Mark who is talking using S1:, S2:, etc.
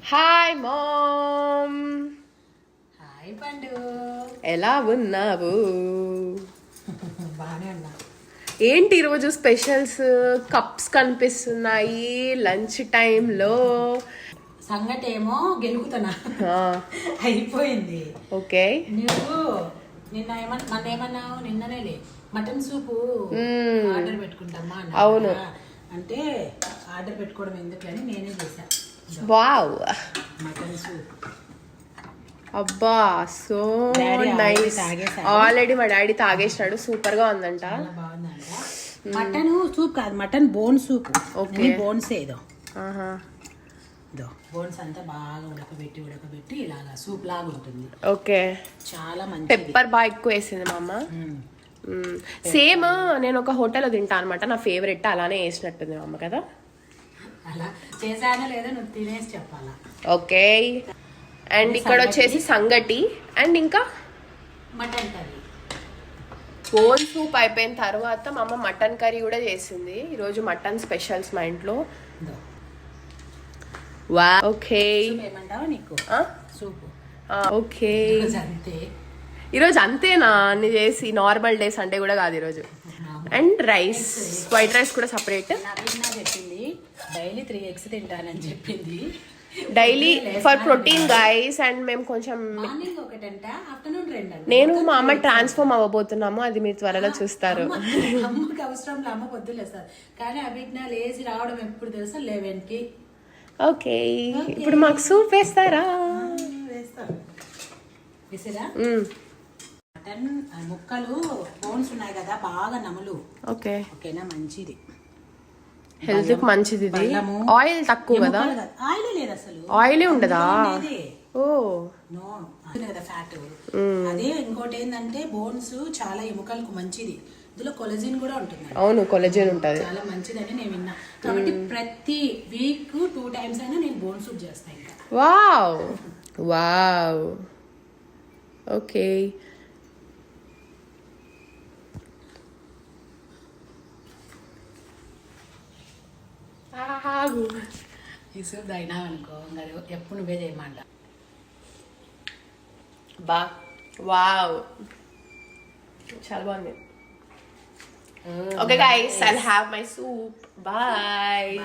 S1: Hi ma'am.
S2: Hi పండు.
S1: ఎలా ఉన్నావు?
S2: బాగానే ఉన్నా.
S1: ఏంటి ఈరోజు స్పెషల్స్? కప్స్ కనిపిస్తున్నాయి లంచ్ టైంలో.
S2: సంగటి ఏమో గెలుగుతున్నా, అయిపోయింది.
S1: ఓకే.
S2: నువ్వు మొన్న ఏమన్నావు? నిన్ననే మటన్ సూపు ఆర్డర్ పెట్టుకుంటామా?
S1: అవును.
S2: అంటే ఆర్డర్ పెట్టుకోవడం ఎందుకు అని నేనే చేశా.
S1: Wow,
S2: mutton soup.
S1: అబ్బా సో నైస్. ఆల్రెడీ మా డాడీ తాగేసినాడు. సూపర్ గా ఉందంట.
S2: బాగుందంట. మటన్ సూప్ కాదు, mutton bone soup. Okay, bones ఏదో బోన్స్ అంతా బాగా ఉడకబెట్టి ఇలాగా సూప్ లాగా ఉంటుంది.
S1: ఓకే,
S2: చాలా మంచి.
S1: పెప్పర్ బాగా ఎక్కువ వేసింది మా అమ్మ. సేమ్ నేను ఒక హోటల్లో తింటా అనమాట, నా ఫేవరెట్. అలానే వేసినట్టుంది మా అమ్మ కదా.
S2: అలా చేసానో లేదో నువ్వు తినేసి చెప్పాలా.
S1: ఓకే. అండ్ ఇక్కడ వచ్చేసి సంగటి అండ్ ఇంకా
S2: మటన్ కర్రీ.
S1: బోన్ సూప్ అయిపోయిన తర్వాత మా అమ్మ మటన్ కర్రీ కూడా చేసింది. ఈరోజు మటన్ స్పెషల్స్ మా ఇంట్లో. వా. ఓకే,
S2: ఏమంటావా నీకు సూప్?
S1: ఓకే,
S2: అంతే.
S1: ఈరోజు అంతేనా? అన్ని చేసి నార్మల్ డేస్ అంటే కూడా కాదు ఈరోజు. అండ్ రైస్, వైట్ రైస్ కూడా సపరేట్.
S2: చెప్పింది డైలీ 3 eggs తింటానని చెప్పింది.
S1: Daily for protein guys. And మేము కొంచెం
S2: మార్నింగ్ ఒకటంట, ఆఫ్టర్నూన్ 2.
S1: నేను మా అమ్మ ట్రాన్స్ఫార్మ్ అవ్వబోతున్నాము, అది మీరు త్వరలో చూస్తారు.
S2: అమ్మకి అవసరం, అమ్మ పొద్దులేస్తారు. కానీ అభిజ్ఞ లేచి రావడం ఎప్పుడు తెలుసా? 11కి.
S1: ఓకే, ఇప్పుడు మాకు సూప్ వేస్తారా?
S2: వేసారా? మటన్ ముక్కలు బోన్స్ ఉన్నాయి కదా, బాగా నములు.
S1: ఓకే,
S2: ఓకేనా? మంచిది,
S1: హెల్త్ కి మంచిది. ఇది ఆయిల్ తక్కువ కదా?
S2: ఆయిల్ లేదు అసలు.
S1: ఆయిలే ఉండదా? ఓ
S2: నో, కదా ఫ్యాట్. అదే ఇంకోటి ఏంటంటే బోన్స్ చాలా ఎముకలకు మంచిది. ఇందులో కొలజిన్ కూడా ఉంటుంది.
S1: అవును, కొలజిన్ ఉంటుంది,
S2: చాలా మంచిదని నేను విన్నా. కాబట్టి ప్రతి వీక్ 2 times అయినా నేను బోన్ సూప్ చేస్తాను. ఇంకా
S1: వావ్ వావ్. ఓకే,
S2: ఈ సూప్ అయినా అనుకో ఎప్పుడు నువ్వే చేయమంట.
S1: బా వావ్, చాలా బాగుంది. Okay guys, I'll have my soup. Bye.